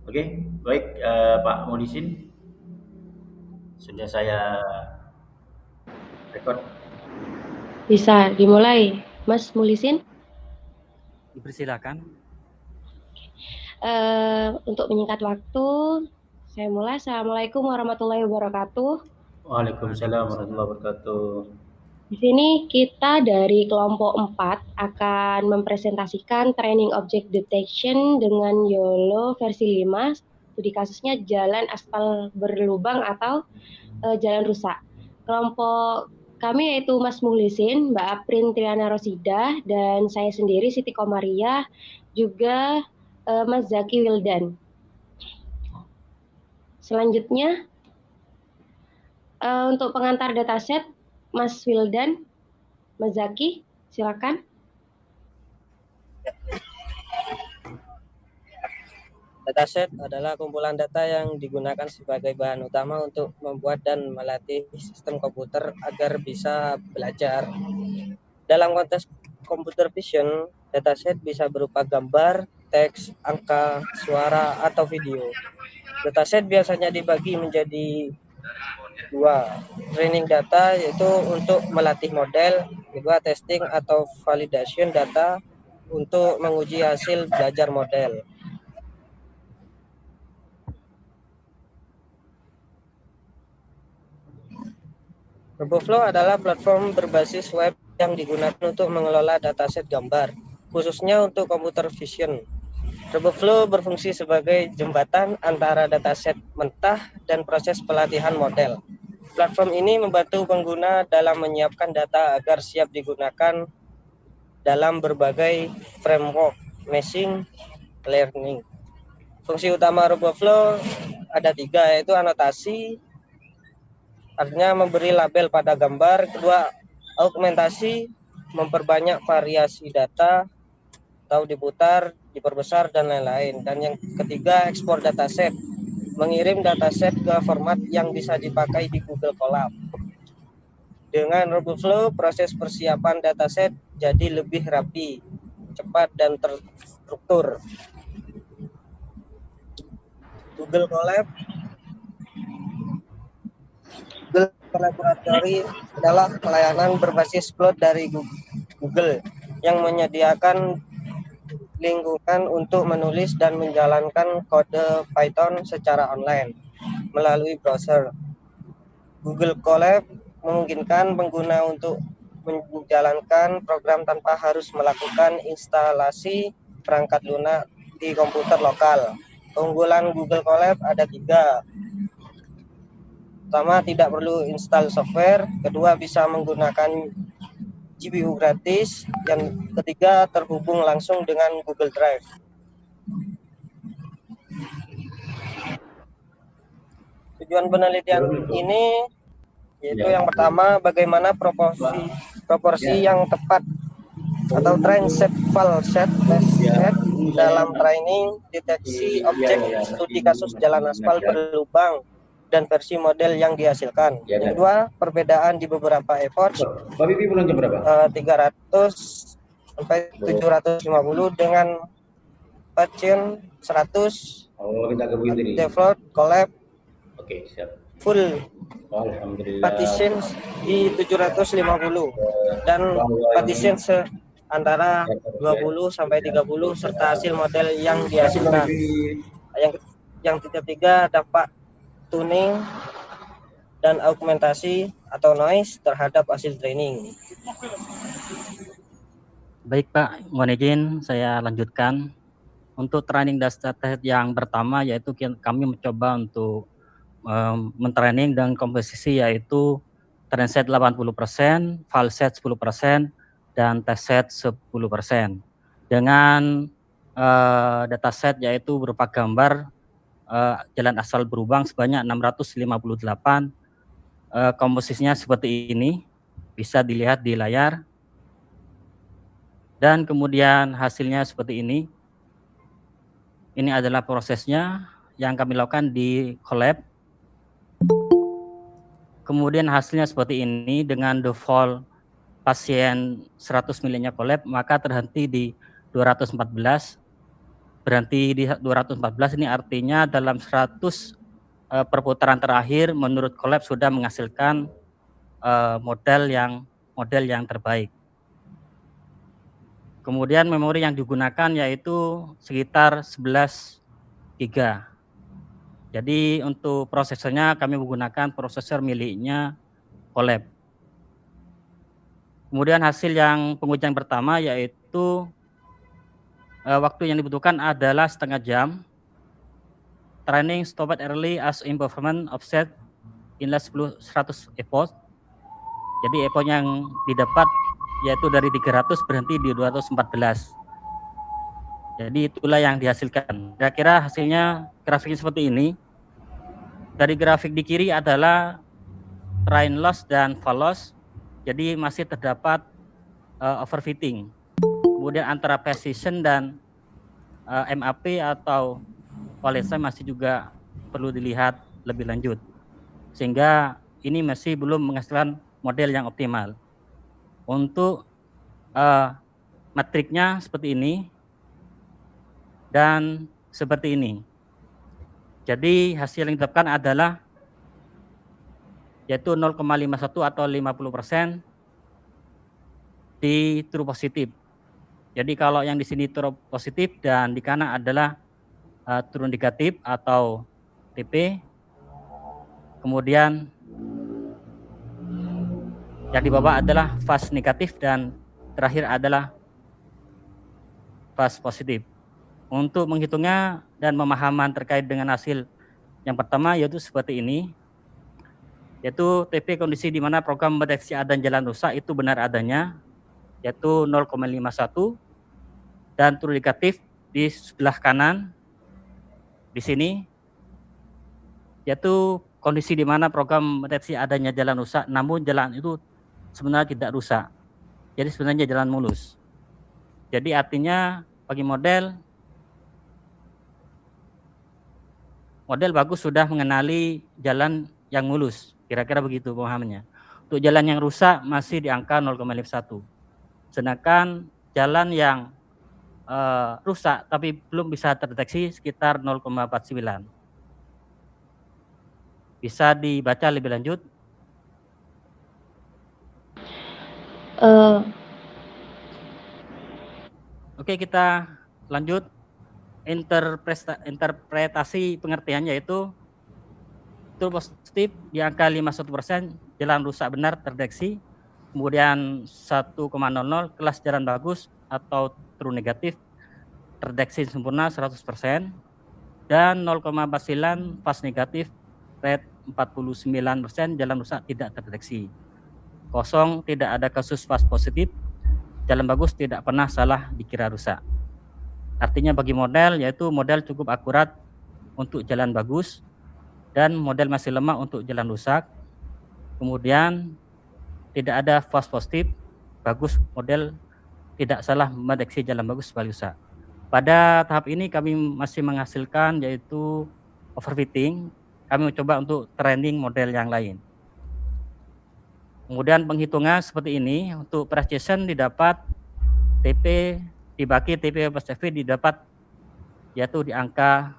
Oke, baik Pak Modisin, sudah saya record. Bisa dimulai, Mas Mulisin. Dipersilakan. Untuk menyingkat waktu, saya mulai. Assalamualaikum warahmatullahi wabarakatuh. Waalaikumsalam warahmatullahi wabarakatuh. Di sini kita dari kelompok 4 akan mempresentasikan training object detection dengan YOLO versi 5. Studi kasusnya jalan aspal berlubang atau jalan rusak. Kelompok kami yaitu Mas Muhlisin, Mbak Aprin Triana Rosida, dan saya sendiri Siti Komaria, juga Mas Zaki Wildan. Selanjutnya, untuk pengantar dataset, Mas Wildan, Mas Zaki, silakan. Dataset adalah kumpulan data yang digunakan sebagai bahan utama untuk membuat dan melatih sistem komputer agar bisa belajar. Dalam konteks computer vision, dataset bisa berupa gambar, teks, angka, suara, atau video. Dataset biasanya dibagi menjadi dua. Training data yaitu untuk melatih model, kedua testing atau validation data untuk menguji hasil belajar model. RoboFlow adalah platform berbasis web yang digunakan untuk mengelola dataset gambar, khususnya untuk computer vision. RoboFlow berfungsi sebagai jembatan antara dataset mentah dan proses pelatihan model. Platform ini membantu pengguna dalam menyiapkan data agar siap digunakan dalam berbagai framework machine learning. Fungsi utama RoboFlow ada 3, yaitu anotasi, artinya memberi label pada gambar, kedua augmentasi, memperbanyak variasi data atau diputar, diperbesar dan lain-lain, dan yang ketiga ekspor dataset, mengirim dataset ke format yang bisa dipakai di Google Colab. Dengan RoboFlow, proses persiapan dataset jadi lebih rapi, cepat dan terstruktur. Google Colab Collaboratory adalah pelayanan berbasis cloud dari Google yang menyediakan lingkungan untuk menulis dan menjalankan kode Python secara online melalui browser. Google Colab memungkinkan pengguna untuk menjalankan program tanpa harus melakukan instalasi perangkat lunak di komputer lokal. Keunggulan Google Colab ada 3. Pertama, tidak perlu install software. Kedua, bisa menggunakan GPU gratis. Yang ketiga, terhubung langsung dengan Google Drive. Tujuan penelitian ini yaitu yang pertama, bagaimana proporsi yang tepat atau train set file set dalam training deteksi objek studi kasus jalan aspal berlubang dan versi model yang dihasilkan. Yang kedua, perbedaan di beberapa effort. Pak Bibi pulang jam berapa? 300 sampai 750 dengan patient 100. Oh, kita ke begitu nih. Develop, collab. Oke, siap. Full Alhamdulillah. partition di 750 dan partition antara 20 sampai 30 serta hasil model yang dihasilkan. Yang ketiga, dampak tuning dan augmentasi atau noise terhadap hasil training. Baik Pak, mohon izin saya lanjutkan. Untuk training dataset yang pertama yaitu kami mencoba untuk mentraining dengan komposisi yaitu train set 80%, file set 10%, dan test set 10%. Dengan dataset yaitu berupa gambar jalan asal berubang sebanyak 658. Komposisinya seperti ini, bisa dilihat di layar. Dan kemudian hasilnya seperti ini. Ini adalah prosesnya yang kami lakukan di Colab. Kemudian hasilnya seperti ini dengan default pasien 100 milinya Colab, maka terhenti di 214. berhenti di 214, ini artinya dalam 100 perputaran terakhir menurut Colab sudah menghasilkan model yang terbaik. Kemudian memori yang digunakan yaitu sekitar 11 GB. Jadi untuk prosesornya kami menggunakan prosesor miliknya Colab. Kemudian hasil yang pengujian pertama yaitu waktu yang dibutuhkan adalah setengah jam. Training stopped early as improvement offset in last 100 epoch. Jadi epoch yang didapat yaitu dari 300 berhenti di 214. Jadi itulah yang dihasilkan. Kira-kira hasilnya grafiknya seperti ini. Dari grafik di kiri adalah train loss dan fall loss. Jadi masih terdapat overfitting. Kemudian antara precision dan MAP atau quality masih juga perlu dilihat lebih lanjut. Sehingga ini masih belum menghasilkan model yang optimal. Untuk matriknya seperti ini dan seperti ini. Jadi hasil yang ditetapkan adalah yaitu 0,51 atau 50% di true positif. Jadi kalau yang di sini true positif dan di kanan adalah true negatif atau TP. Kemudian yang di bawah adalah false negatif dan terakhir adalah false positif. Untuk menghitungnya dan pemahaman terkait dengan hasil yang pertama yaitu seperti ini, yaitu TP kondisi di mana program mendeteksi adanya jalan rusak itu benar adanya, yaitu 0,51, dan true negatif di sebelah kanan di sini, yaitu kondisi di mana program mendeteksi adanya jalan rusak, namun jalan itu sebenarnya tidak rusak, jadi sebenarnya jalan mulus. Jadi artinya bagi model bagus sudah mengenali jalan yang mulus, kira-kira begitu pemahamannya. Untuk jalan yang rusak masih di angka 0,51. Sedangkan jalan yang rusak tapi belum bisa terdeteksi sekitar 0,49. Bisa dibaca lebih lanjut? Oke, kita lanjut. Interpretasi pengertian yaitu true positif di angka 51%, jalan rusak benar terdeteksi. Kemudian 1,00 kelas jalan bagus atau true negatif terdeteksi sempurna 100%, dan 0,49 false negatif rate 49%, jalan rusak tidak terdeteksi. Kosong, tidak ada kasus false positif, jalan bagus tidak pernah salah dikira rusak. Artinya bagi model yaitu model cukup akurat untuk jalan bagus dan model masih lemah untuk jalan rusak. Kemudian tidak ada false positif, bagus model tidak salah mendeteksi jalan bagus sebagai rusak. Pada tahap ini kami masih menghasilkan yaitu overfitting. Kami mencoba untuk training model yang lain. Kemudian penghitungan seperti ini. Untuk precision didapat TP dibagi TP plus FP didapat yaitu di angka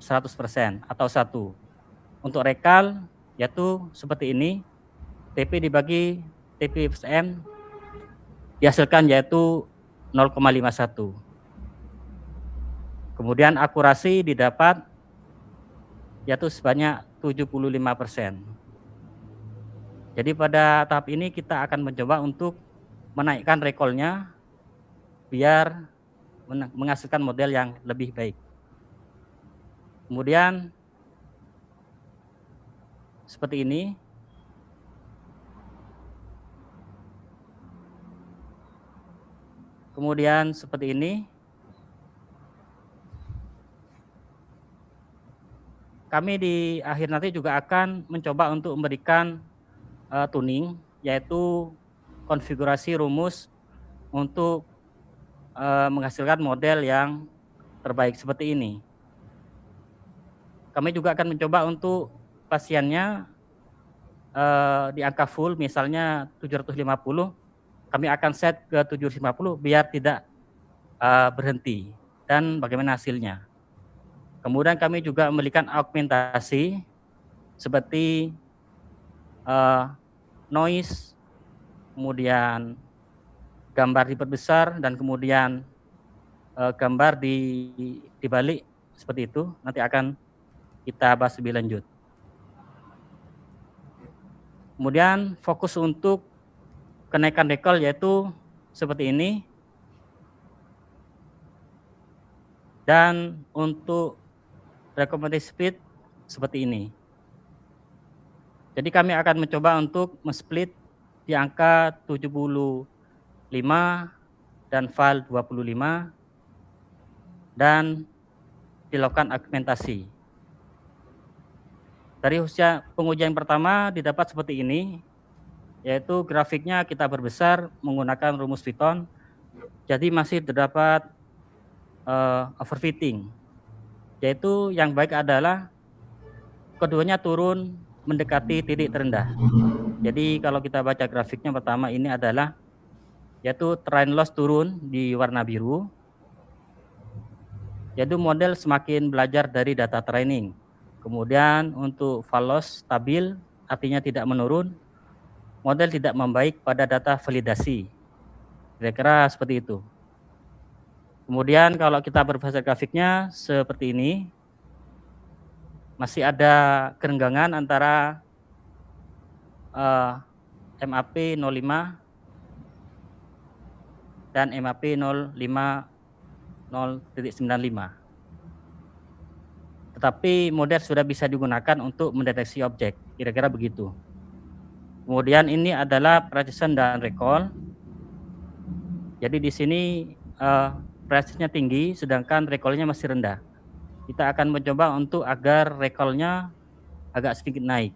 100% atau 1. Untuk recall yaitu seperti ini, TP dibagi TP plus M dihasilkan yaitu 0,51. Kemudian akurasi didapat yaitu sebanyak 75%. Jadi pada tahap ini kita akan mencoba untuk menaikkan recall-nya biar menghasilkan model yang lebih baik. Kemudian seperti ini. Kemudian seperti ini. Kami di akhir nanti juga akan mencoba untuk memberikan tuning, yaitu konfigurasi rumus untuk menghasilkan model yang terbaik seperti ini. Kami juga akan mencoba untuk pasiennya di angka full, misalnya 750, kami akan set ke 750 biar tidak berhenti. dan bagaimana hasilnya. Kemudian kami juga memberikan augmentasi seperti noise, kemudian gambar diperbesar, dan kemudian gambar dibalik seperti itu. Nanti akan kita bahas lebih lanjut. Kemudian fokus untuk kenaikan recall yaitu seperti ini. Dan untuk recommended speed seperti ini. Jadi kami akan mencoba untuk men-split di angka 75 dan file 25 dan dilakukan augmentasi. Dari usia pengujian pertama didapat seperti ini, yaitu grafiknya kita perbesar menggunakan rumus Python, jadi masih terdapat overfitting, yaitu yang baik adalah keduanya turun mendekati titik terendah. Jadi kalau kita baca grafiknya pertama ini adalah yaitu train loss turun di warna biru, yaitu model semakin belajar dari data training. Kemudian untuk fall loss stabil, artinya tidak menurun, model tidak membaik pada data validasi. Kira-kira seperti itu. Kemudian kalau kita berbahasa grafiknya seperti ini, masih ada kerenggangan antara MAP 05 dan MAP 050.95. Tetapi model sudah bisa digunakan untuk mendeteksi objek, kira-kira begitu. Kemudian ini adalah precision dan recall. Jadi di sini precisionnya tinggi, sedangkan recall-nya masih rendah. Kita akan mencoba untuk agar recall-nya agak sedikit naik.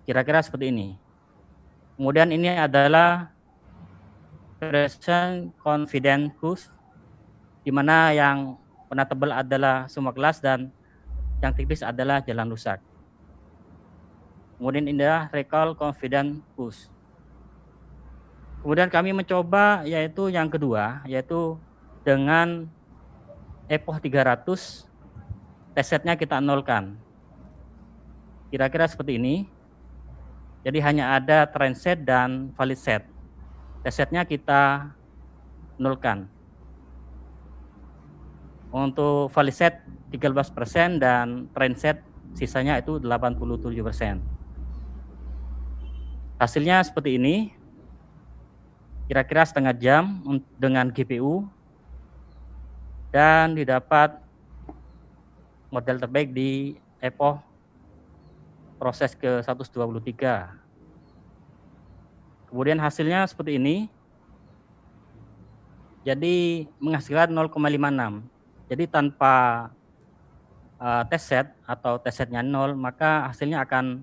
Kira-kira seperti ini. Kemudian ini adalah precision confidence curve, di mana yang warna tebal adalah semua kelas dan yang tipis adalah jalan rusak. Kemudian ini adalah recall confidence curve. Kemudian kami mencoba yaitu yang kedua, yaitu dengan epoch 300, test setnya kita nolkan. Kira-kira seperti ini. Jadi hanya ada train set dan valid set. Test setnya kita nolkan. Untuk valid set 13% dan train set sisanya itu 87%. Hasilnya seperti ini. Kira-kira setengah jam dengan GPU dan didapat model terbaik di epoch proses ke-123. Kemudian hasilnya seperti ini. Jadi menghasilkan 0,56. Jadi tanpa test set atau test setnya 0, maka hasilnya akan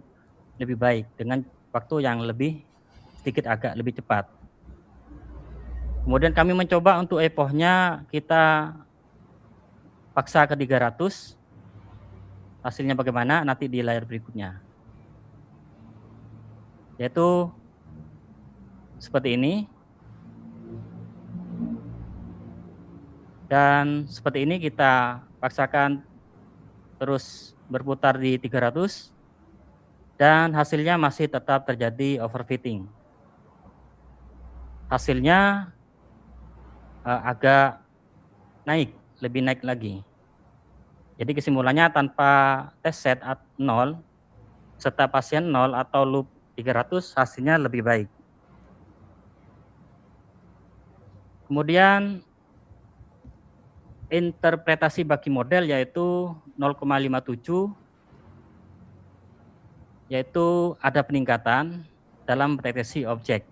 lebih baik dengan waktu yang lebih sedikit agak lebih cepat. Kemudian kami mencoba untuk epochnya kita paksa ke 300. Hasilnya bagaimana nanti di layar berikutnya. Yaitu seperti ini. Dan seperti ini kita paksakan terus berputar di 300 dan hasilnya masih tetap terjadi overfitting. Hasilnya agak naik, lebih naik lagi. Jadi kesimpulannya tanpa test set 0, serta pasien 0 atau loop 300 hasilnya lebih baik. Kemudian interpretasi bagi model yaitu 0,57, yaitu ada peningkatan dalam deteksi objek.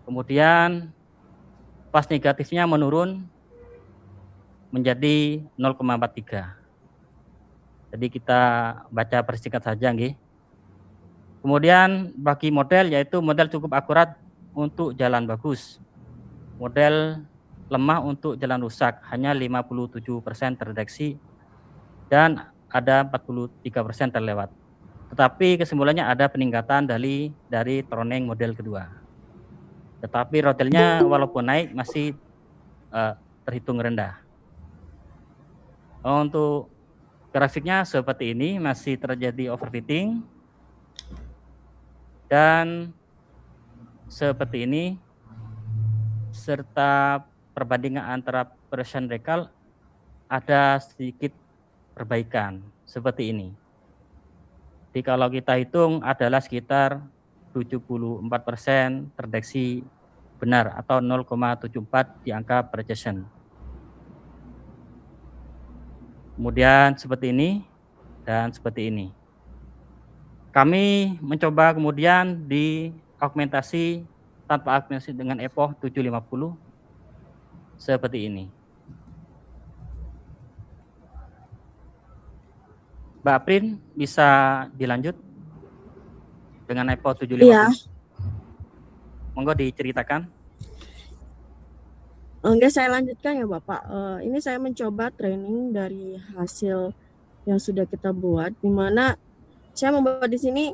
Kemudian pas negatifnya menurun menjadi 0,43. Jadi kita baca persingkat saja nggih. Kemudian bagi model yaitu model cukup akurat untuk jalan bagus. Model lemah untuk jalan rusak, hanya 57% terdeteksi dan ada 43% terlewat. Tetapi kesimpulannya ada peningkatan dari Troneng model kedua. Tetapi rodelnya walaupun naik masih terhitung rendah. Untuk grafiknya seperti ini, masih terjadi overfitting dan seperti ini, serta perbandingan antara Persian recall ada sedikit perbaikan seperti ini. Jadi kalau kita hitung adalah sekitar 74% terdeteksi benar atau 0,74 di angka precision. Kemudian seperti ini dan seperti ini. Kami mencoba kemudian di augmentasi tanpa augmentasi dengan EPO 750 seperti ini. Mbak Aprin bisa dilanjut dengan EPO 750? Iya. Monggo diceritakan. Enggak, saya lanjutkan ya Bapak. Ini saya mencoba training dari hasil yang sudah kita buat, di mana saya membuat di sini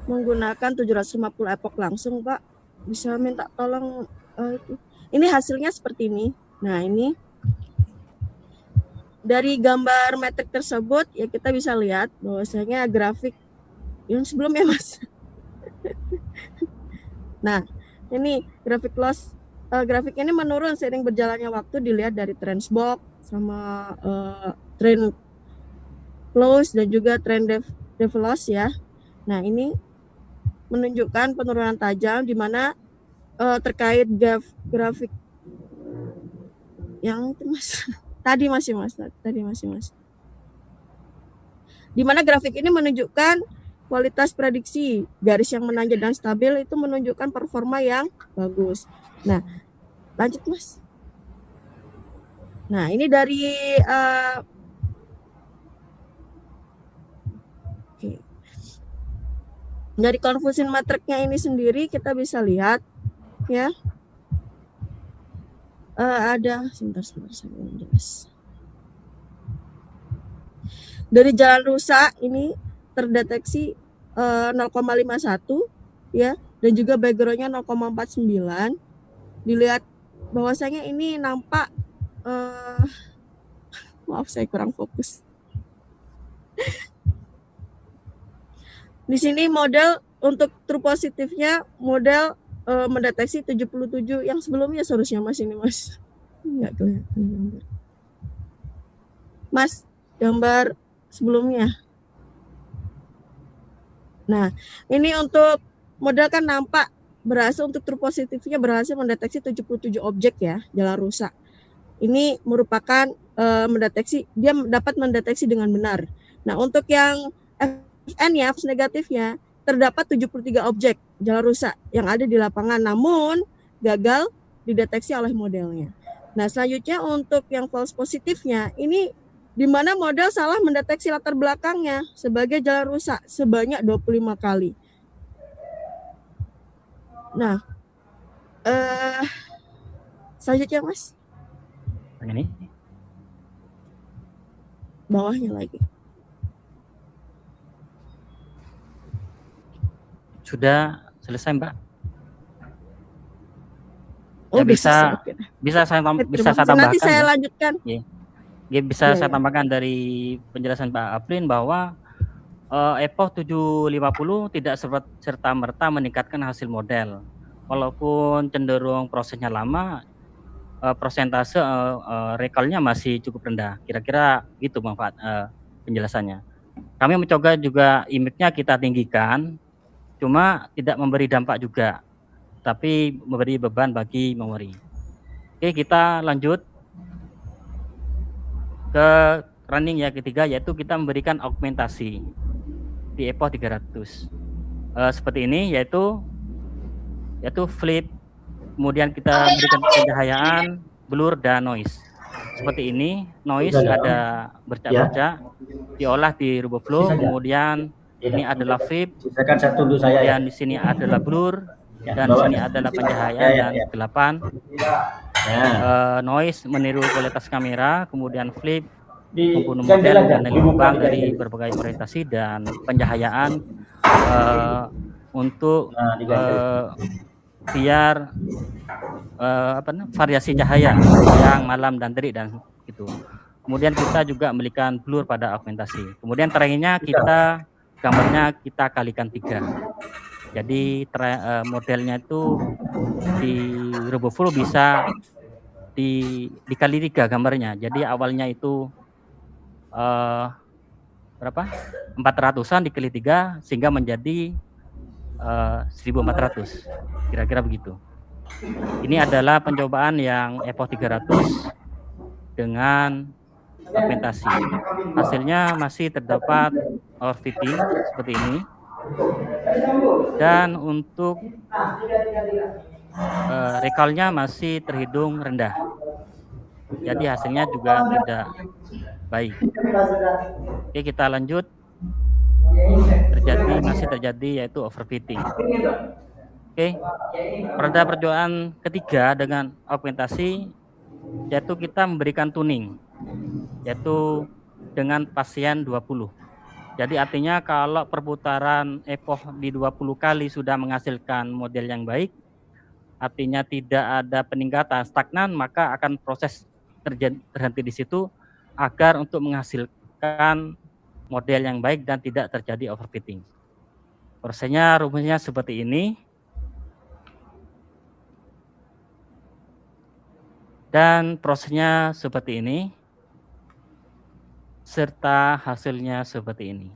menggunakan 750 epoch langsung, Pak. Bisa minta tolong ini hasilnya seperti ini. Nah, ini dari gambar metrik tersebut ya kita bisa lihat bahwasanya grafik yang sebelumnya, Mas. Nah, ini grafik loss. Grafik ini menurun seiring berjalannya waktu, dilihat dari trend box sama trend close dan juga trend loss ya. Nah, ini menunjukkan penurunan tajam di mana terkait grafik yang itu Mas. Tadi masih Mas. Di mana grafik ini menunjukkan kualitas prediksi, garis yang menanjak dan stabil itu menunjukkan performa yang bagus. Nah, lanjut Mas. Nah, ini dari dari confusion matriknya ini sendiri kita bisa lihat ya. Ada sebentar saya jelas. Dari jalan rusak ini terdeteksi 0,51 ya, dan juga backgroundnya 0,49. Dilihat bahwasanya ini nampak maaf saya kurang fokus. Di sini model untuk true positifnya model mendeteksi 77 yang sebelumnya seharusnya Mas ini Mas. Enggak kelihatan gambar. Mas, gambar sebelumnya. Nah, ini untuk model kan nampak berhasil untuk true positifnya berhasil mendeteksi 77 objek ya, jalan rusak. Ini merupakan mendeteksi, dia dapat mendeteksi dengan benar. Nah, untuk yang FN ya, false negatifnya, terdapat 73 objek jalan rusak yang ada di lapangan, namun gagal dideteksi oleh modelnya. Nah, selanjutnya untuk yang false positifnya, ini di mana model salah mendeteksi latar belakangnya sebagai jalan rusak sebanyak 25 kali. Nah, selanjutnya Mas. Yang ini? Bawahnya lagi. Sudah selesai Mbak? Oh, ya, bisa saya tambahkan. Nanti saya lanjutkan. Ya, bisa saya tambahkan dari penjelasan Mbak Aprin bahwa EPO 750 tidak serta-merta meningkatkan hasil model. Walaupun cenderung prosesnya lama, persentase recall-nya masih cukup rendah. Kira-kira gitu manfaat penjelasannya. Kami mencoba juga image-nya kita tinggikan, cuma tidak memberi dampak juga, tapi memberi beban bagi memori. Oke, kita lanjut ke running ya ketiga, yaitu kita memberikan augmentasi di EPO 300 seperti ini, yaitu flip, kemudian kita berikan pencahayaan, blur, dan noise seperti ini. Noise ada bercak-bercak, diolah di RuboFlow, kemudian ini adalah flip, kemudian di sini adalah blur, dan di sini adalah pencahayaan dan kegelapan. Noise meniru kualitas kamera, kemudian flip membunuh model dan lubang dari berbagai orientasi, dan pencahayaan untuk biar variasi cahaya siang, malam, dan terik dan itu. Kemudian kita juga memberikan blur pada augmentasi. Kemudian trainingnya gambarnya kita kalikan 3. Jadi modelnya itu di RoboFlow bisa dikali 3 gambarnya. Jadi awalnya itu berapa? 400-an dikali 3 sehingga menjadi 1400. Kira-kira begitu. Ini adalah pencobaan yang EPO 300 dengan augmentasi. Hasilnya masih terdapat overfitting seperti ini. Dan untuk recall-nya masih terhitung rendah. Jadi hasilnya juga tidak baik. Oke, kita lanjut. Masih terjadi yaitu overfitting. Oke. Pada percobaan ketiga dengan augmentasi yaitu kita memberikan tuning yaitu dengan pasien 20. Jadi artinya kalau perputaran epoch di 20 kali sudah menghasilkan model yang baik, artinya tidak ada peningkatan stagnan, maka akan proses terhenti di situ agar untuk menghasilkan model yang baik dan tidak terjadi overfitting. Prosesnya rumusnya seperti ini. Dan prosesnya seperti ini. Serta hasilnya seperti ini.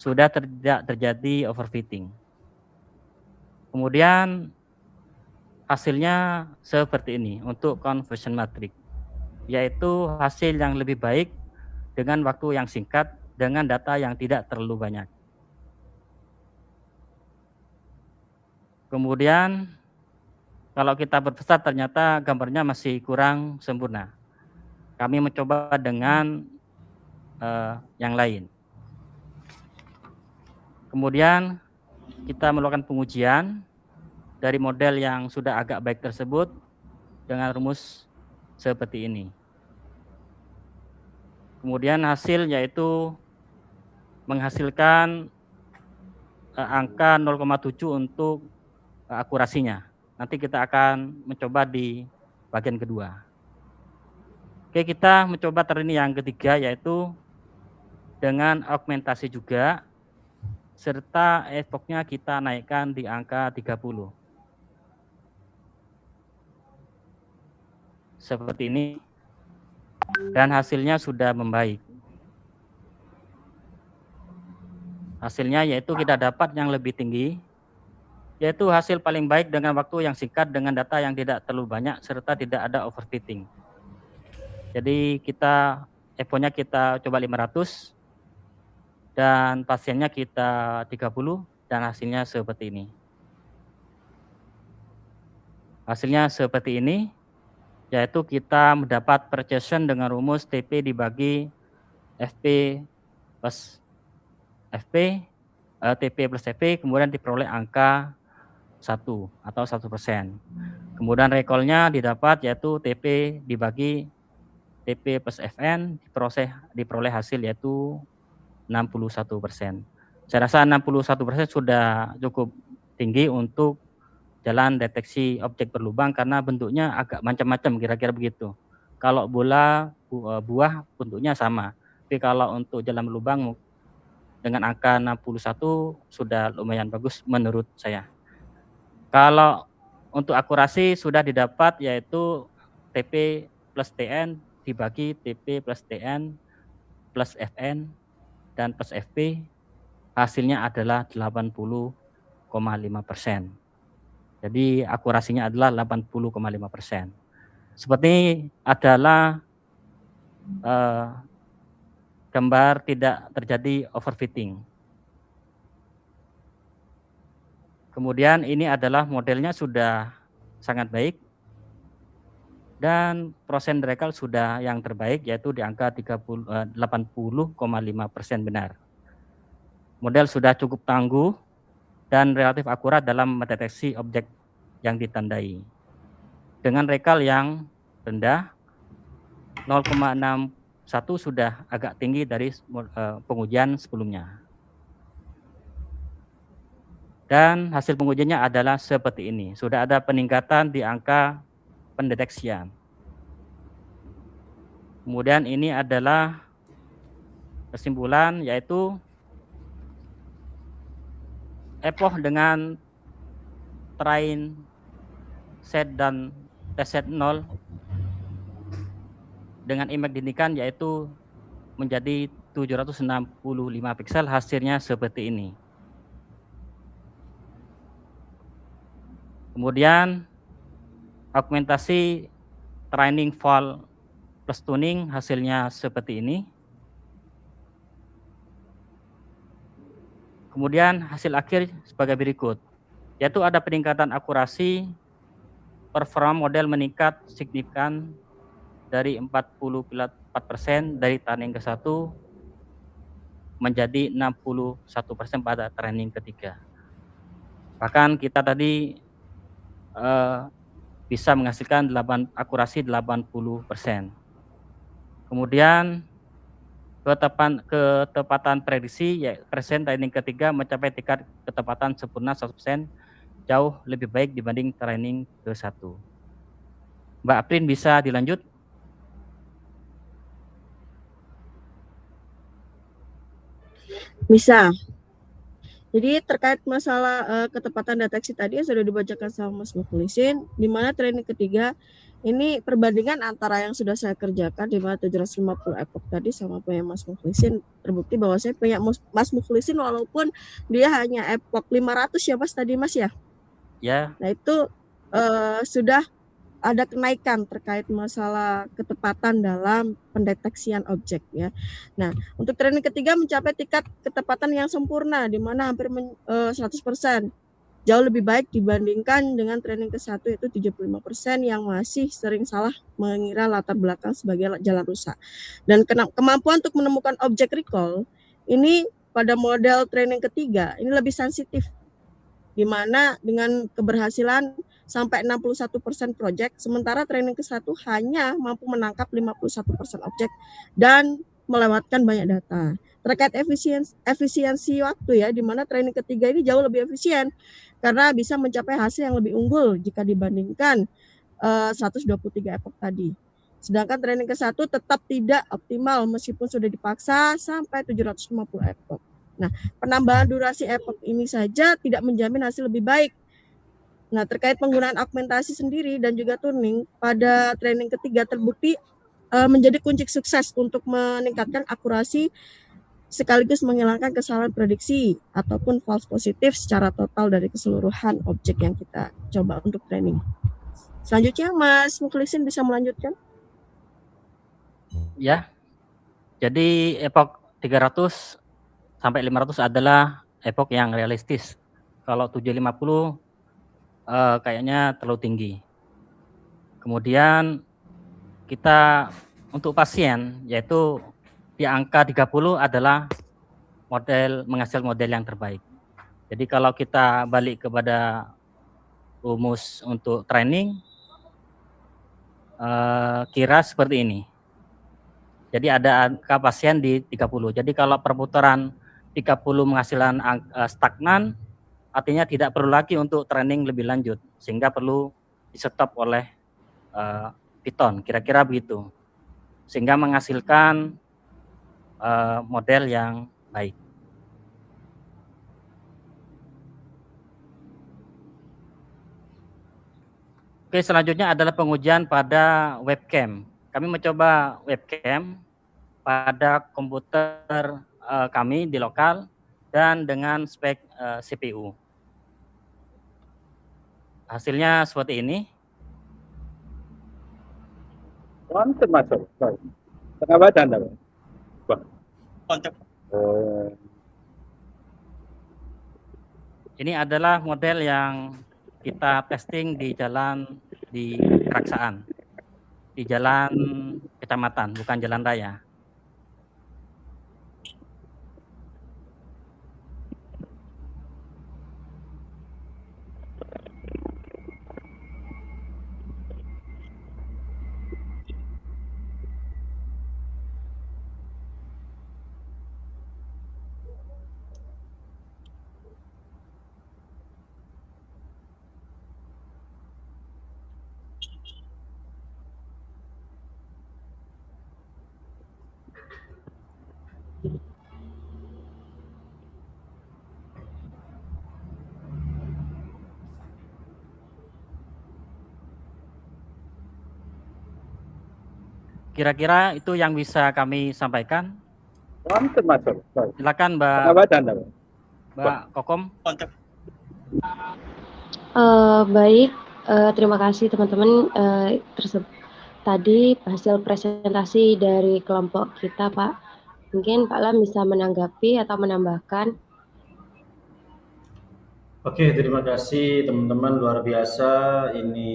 Sudah tidak terjadi overfitting. Kemudian hasilnya seperti ini untuk conversion matrix, yaitu hasil yang lebih baik dengan waktu yang singkat dengan data yang tidak terlalu banyak. Kemudian kalau kita berbesar ternyata gambarnya masih kurang sempurna. Kami mencoba dengan yang lain. Kemudian kita melakukan pengujian dari model yang sudah agak baik tersebut dengan rumus seperti ini. Kemudian hasil yaitu menghasilkan angka 0,7 untuk akurasinya. Nanti kita akan mencoba di bagian kedua. Oke, kita mencoba training yang ketiga yaitu dengan augmentasi juga, serta epochnya kita naikkan di angka 30. Seperti ini. Dan hasilnya sudah membaik. Hasilnya yaitu kita dapat yang lebih tinggi, yaitu hasil paling baik dengan waktu yang singkat dengan data yang tidak terlalu banyak, serta tidak ada overfitting. Jadi epochnya kita coba 500, dan pasiennya kita 30 dan hasilnya seperti ini. Hasilnya seperti ini, yaitu kita mendapat precision dengan rumus TP dibagi FP plus FP, TP plus FP, kemudian diperoleh angka 1 atau 1%. Kemudian recall-nya didapat yaitu TP dibagi TP plus FN, diperoleh hasil yaitu 61%. Saya rasa 61% sudah cukup tinggi untuk jalan deteksi objek berlubang karena bentuknya agak macam-macam, kira-kira begitu. Kalau buah bentuknya sama, tapi kalau untuk jalan berlubang dengan angka 61 sudah lumayan bagus menurut saya. Kalau untuk akurasi sudah didapat yaitu TP plus TN dibagi TP plus TN plus FN dan plus FP, hasilnya adalah 80,5%. Jadi akurasinya adalah 80,5%. Seperti adalah gambar tidak terjadi overfitting. Kemudian ini adalah modelnya sudah sangat baik dan persen recall sudah yang terbaik yaitu di angka 80,5% benar. Model sudah cukup tangguh dan relatif akurat dalam mendeteksi objek yang ditandai. Dengan recall yang rendah, 0,61 sudah agak tinggi dari pengujian sebelumnya. Dan hasil pengujiannya adalah seperti ini. Sudah ada peningkatan di angka pendeteksian. Kemudian ini adalah kesimpulan, yaitu epoch dengan train set dan test set 0 dengan IMAX dinikan yaitu menjadi 765 piksel, hasilnya seperti ini. Kemudian augmentasi training fall plus tuning hasilnya seperti ini. Kemudian hasil akhir sebagai berikut, yaitu ada peningkatan akurasi, performa model meningkat signifikan dari 44% dari training ke-1 menjadi 61% pada training ketiga. Bahkan kita tadi bisa menghasilkan akurasi 80%. Kemudian ketepatan prediksi ya persen training ketiga mencapai tingkat ketepatan sempurna 100%, jauh lebih baik dibanding training ke-1. Mbak Aprin bisa dilanjut? Bisa. Jadi terkait masalah ketepatan deteksi tadi yang sudah dibacakan sama Mas Mukhlisin, di mana training ketiga ini perbandingan antara yang sudah saya kerjakan di mana 750 epoch tadi sama punya Mas Mukhlisin, terbukti bahwa saya punya Mas Mukhlisin walaupun dia hanya epoch 500 ya Mas tadi Mas ya. Ya. Nah itu sudah ada kenaikan terkait masalah ketepatan dalam pendeteksian objek ya. Nah, untuk training ketiga mencapai tingkat ketepatan yang sempurna di mana hampir 100%. Jauh lebih baik dibandingkan dengan training ke-1 yaitu 75% yang masih sering salah mengira latar belakang sebagai jalan rusak. Dan kemampuan untuk menemukan objek recall ini pada model training ketiga ini lebih sensitif, di mana dengan keberhasilan sampai 61% project, sementara training ke-1 hanya mampu menangkap 51% objek dan melewatkan banyak data. Terkait efisiensi waktu ya, di mana training ketiga ini jauh lebih efisien karena bisa mencapai hasil yang lebih unggul jika dibandingkan 123 epoch tadi. Sedangkan training ke-1 tetap tidak optimal meskipun sudah dipaksa sampai 750 epoch. Nah, penambahan durasi epoch ini saja tidak menjamin hasil lebih baik. Nah, terkait penggunaan augmentasi sendiri dan juga tuning pada training ketiga terbukti menjadi kunci sukses untuk meningkatkan akurasi sekaligus menghilangkan kesalahan prediksi ataupun false positif secara total dari keseluruhan objek yang kita coba untuk training. Selanjutnya Mas Mukhlisin bisa melanjutkan? Ya. Jadi epoch 300 sampai 500 adalah epoch yang realistis. Kalau 750 kayaknya terlalu tinggi. Kemudian kita untuk pasien yaitu di angka 30 adalah menghasilkan model yang terbaik. Jadi kalau kita balik kepada rumus untuk training, kira seperti ini. Jadi ada angka pasien di 30. Jadi kalau perputaran 30 menghasilkan stagnan, artinya tidak perlu lagi untuk training lebih lanjut, sehingga perlu di-stop oleh Python, kira-kira begitu. Sehingga menghasilkan model yang baik. Oke, selanjutnya adalah pengujian pada webcam. Kami mencoba webcam pada komputer kami di lokal dan dengan spek CPU. Hasilnya seperti ini. Mantap masuk. Tengah badan apa? Mantap. Ini adalah model yang kita testing di jalan di Keraksaan, di jalan kecamatan, bukan jalan raya. Kira-kira itu yang bisa kami sampaikan. Wonten Mas. Baik. Silakan Tengah Mbak badan Pak. Kokom. Baik, terima kasih teman-teman. Tadi hasil presentasi dari kelompok kita, Pak. Mungkin Pak Lam bisa menanggapi atau menambahkan. Oke, terima kasih teman-teman, luar biasa. Ini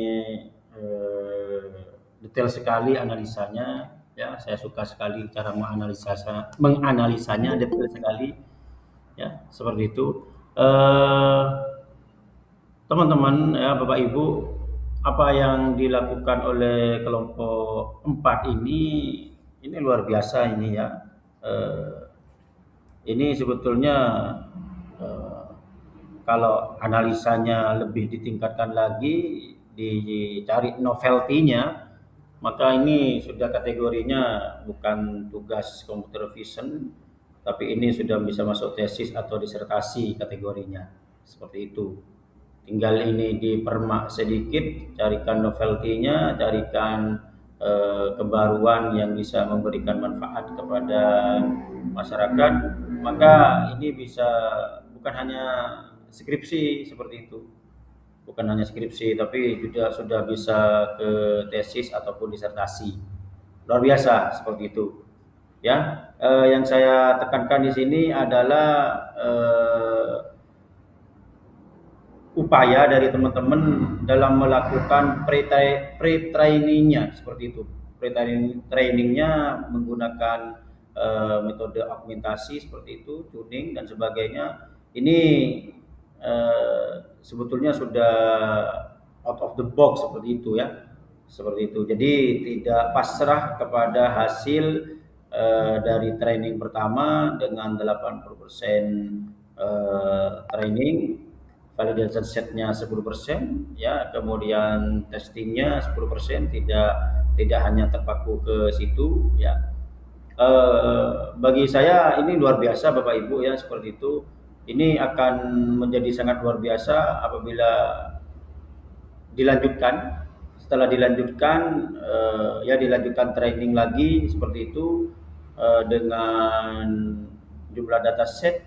detail sekali analisanya. Ya, saya suka sekali cara menganalisanya detail sekali. Ya, seperti itu. Teman-teman, ya Bapak Ibu, apa yang dilakukan oleh kelompok 4 ini luar biasa ini ya. Ini sebetulnya kalau analisanya lebih ditingkatkan lagi, dicari novelty-nya, maka ini sudah kategorinya bukan tugas computer vision, tapi ini sudah bisa masuk tesis atau disertasi kategorinya. Seperti itu. Tinggal ini dipermak sedikit, carikan novelty-nya, carikan kebaruan yang bisa memberikan manfaat kepada masyarakat, maka ini bisa bukan hanya skripsi seperti itu, bukan hanya skripsi, tapi juga sudah bisa ke tesis ataupun disertasi. Luar biasa seperti itu. Ya, yang saya tekankan di sini adalah upaya dari teman-teman dalam melakukan pre-trainingnya seperti itu. Pre-trainingnya menggunakan metode augmentasi seperti itu, tuning dan sebagainya. Ini sebetulnya sudah out of the box seperti itu ya, seperti itu. Jadi tidak pasrah kepada hasil dari training pertama dengan 80% training, validation setnya 10% ya, kemudian testingnya 10%, tidak hanya terpaku ke situ ya. Bagi saya ini luar biasa Bapak Ibu ya, seperti itu. Ini akan menjadi sangat luar biasa apabila dilanjutkan. Setelah dilanjutkan ya dilanjutkan training lagi seperti itu dengan jumlah dataset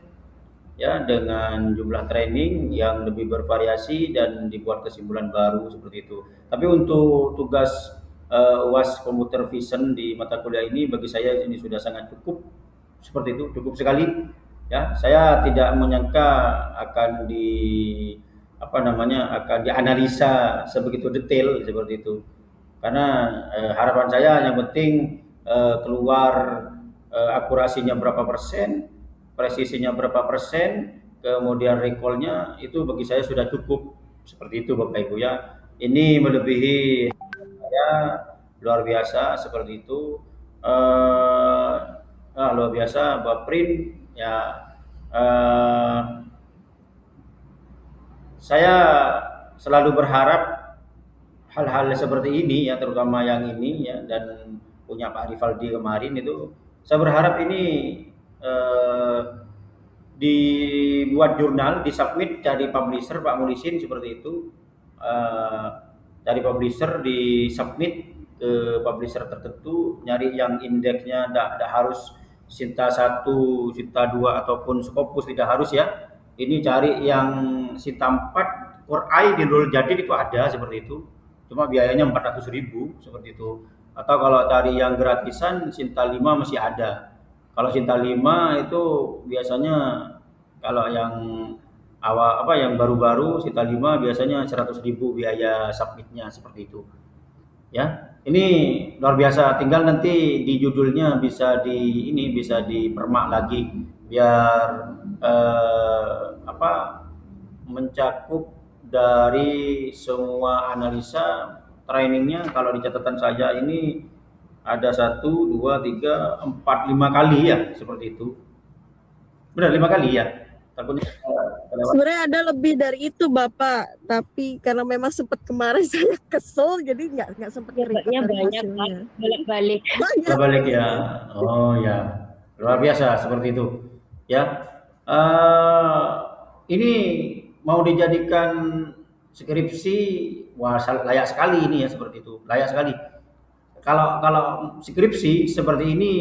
ya, dengan jumlah training yang lebih bervariasi dan dibuat kesimpulan baru seperti itu. Tapi untuk tugas UAS Computer Vision di mata kuliah ini bagi saya ini sudah sangat cukup seperti itu, cukup sekali ya. Saya tidak menyangka akan akan dianalisa sebegitu detail seperti itu. Karena harapan saya yang penting keluar akurasinya berapa persen, presisinya berapa persen, kemudian recall-nya itu bagi saya sudah cukup seperti itu Bapak Ibu ya. Ini melebihi saya, luar biasa seperti itu. Luar biasa Baprin ya. Saya selalu berharap hal-hal seperti ini ya, terutama yang ini ya, dan punya Pak Rivaldi kemarin itu, saya berharap ini dibuat jurnal, disubmit dari publisher Pak Mulisin seperti itu, dari publisher disubmit ke publisher tertentu, nyari yang indeksnya tidak harus Sinta 1, Sinta 2 ataupun Scopus, tidak harus ya. Ini cari yang Sinta 4 Core I di Nurul Jadid itu ada seperti itu, cuma biayanya 400.000 seperti itu. Atau kalau cari yang gratisan Sinta 5 masih ada. Kalau Sinta 5 itu biasanya kalau yang yang baru-baru Sinta 5 biasanya 100.000 biaya submitnya seperti itu. Ya, ini luar biasa. Tinggal nanti di judulnya bisa dipermak lagi biar mencakup dari semua analisa trainingnya. Kalau di catatan saya ini ada 1, 2, 3, 4, 5 kali ya seperti itu. Benar 5 kali ya. Takutnya sebenarnya ada lebih dari itu Bapak, tapi karena memang sempat kemarin saya kesel jadi nggak sempat Banyak balik ya. Oh ya, luar biasa seperti itu ya. Ini mau dijadikan skripsi, wah layak sekali ini ya, seperti itu, layak sekali. kalau skripsi seperti ini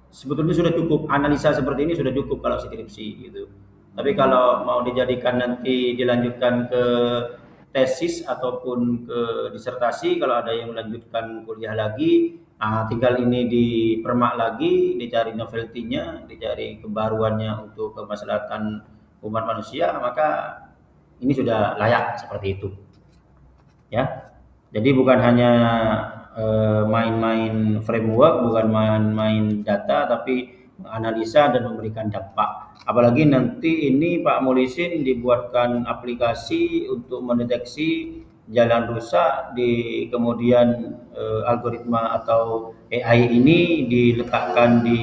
sebetulnya sudah cukup, analisa seperti ini sudah cukup kalau skripsi gitu. Tapi kalau mau dijadikan nanti dilanjutkan ke tesis ataupun ke disertasi, kalau ada yang melanjutkan kuliah lagi, tinggal ini dipermak lagi, dicari novelty-nya, dicari kebaruannya untuk kemaslahatan umat manusia, maka ini sudah layak seperti itu. Ya. Jadi bukan hanya main-main framework, bukan main-main data, tapi menganalisa dan memberikan dampak. Apalagi nanti ini Pak Molisin dibuatkan aplikasi untuk mendeteksi jalan rusak, kemudian algoritma atau AI ini diletakkan di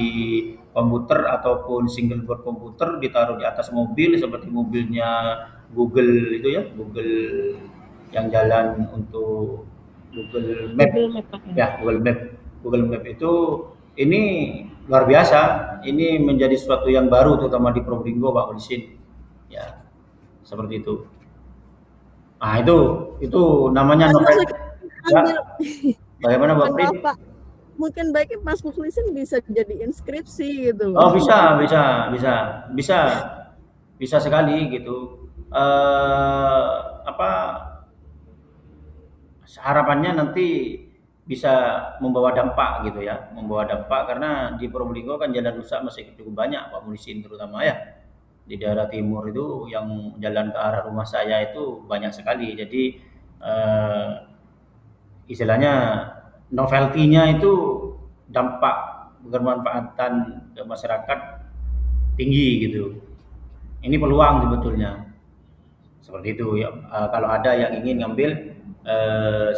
komputer ataupun single board komputer, ditaruh di atas mobil seperti mobilnya Google itu ya, Google yang jalan untuk Google Map. Ya, Google Map itu ini luar biasa. Ini menjadi sesuatu yang baru terutama di Probolinggo, Pak Molisin. Ya, seperti itu. Nah, itu namanya novel. Ya. Bagaimana Bapak? Mungkin baiknya Mas Muklisin bisa jadi inskripsi gitu. Oh, bisa sekali gitu. Harapannya nanti bisa membawa dampak gitu ya, membawa dampak karena di Probolinggo kan jalan rusak masih cukup banyak Pak Molisin, terutama ya di daerah timur itu yang jalan ke arah rumah saya itu banyak sekali. Jadi istilahnya novelty-nya itu dampak bermanfaatan ke masyarakat tinggi gitu. Ini peluang sebetulnya seperti itu ya. Kalau ada yang ingin ngambil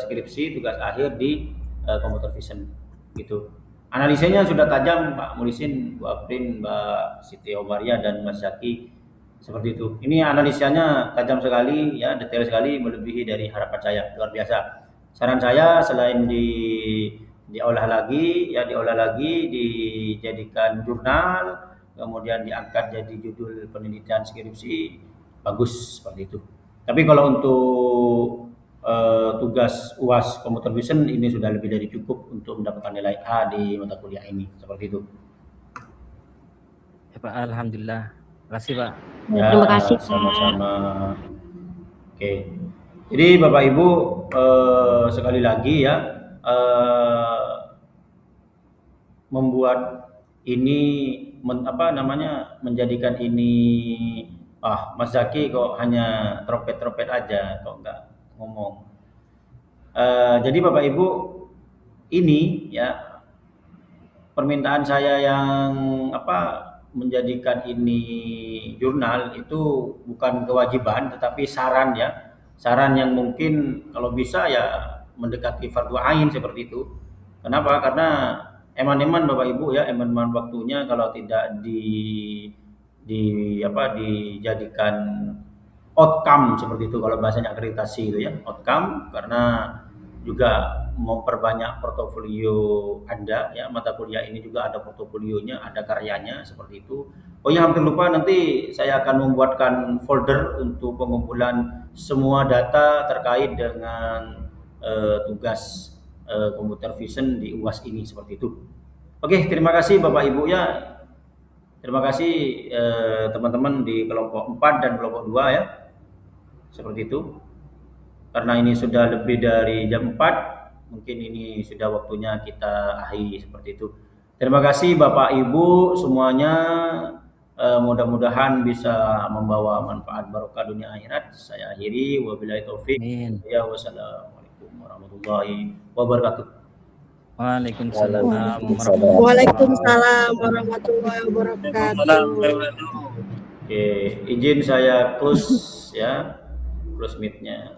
skripsi tugas akhir di computer vision gitu. Analisanya sudah tajam Pak Molisin, Bu Aprin, Mbak Siti Omaria dan Mas Zaki seperti itu. Ini analisanya tajam sekali ya, detail sekali, melebihi dari harapan saya, luar biasa. Saran saya selain diolah lagi, dijadikan jurnal, kemudian diangkat jadi judul penelitian skripsi, bagus seperti itu. Tapi kalau untuk tugas UAS Computer Vision ini sudah lebih dari cukup untuk mendapatkan nilai A di mata kuliah ini, seperti itu. Ya Pak, alhamdulillah. Terima kasih Pak. Ya, terima kasih Pak. Sama-sama. Oke. Jadi Bapak Ibu sekali lagi ya, membuat ini menjadikan ini Mas Zaki kok hanya trompet-trompet aja, kok enggak ngomong. Jadi Bapak Ibu, ini ya permintaan saya yang menjadikan ini jurnal itu bukan kewajiban tetapi saran ya. Saran yang mungkin kalau bisa ya mendekati fardu ain seperti itu. Kenapa? Karena eman-eman Bapak Ibu ya, eman-eman waktunya kalau tidak dijadikan outcome seperti itu kalau bahasanya akreditasi itu ya, outcome, karena juga memperbanyak portofolio Anda ya, mata kuliah ini juga ada portofolionya, ada karyanya seperti itu. Oh ya, hampir lupa, nanti saya akan membuatkan folder untuk pengumpulan semua data terkait dengan tugas computer vision di UAS ini seperti itu. Oke, terima kasih Bapak Ibu ya. Terima kasih teman-teman di kelompok 4 dan kelompok 2 ya. Seperti itu. Karena ini sudah lebih dari jam 4, mungkin ini sudah waktunya kita akhiri seperti itu. Terima kasih Bapak Ibu semuanya. Mudah-mudahan bisa membawa manfaat barokah dunia akhirat. Saya akhiri, wabillahi taufik. Ya, wassalamualaikum warahmatullahi wabarakatuh. Waalaikumsalam warahmatullahi wabarakatuh. Oke, izin saya close ya, close meet-nya.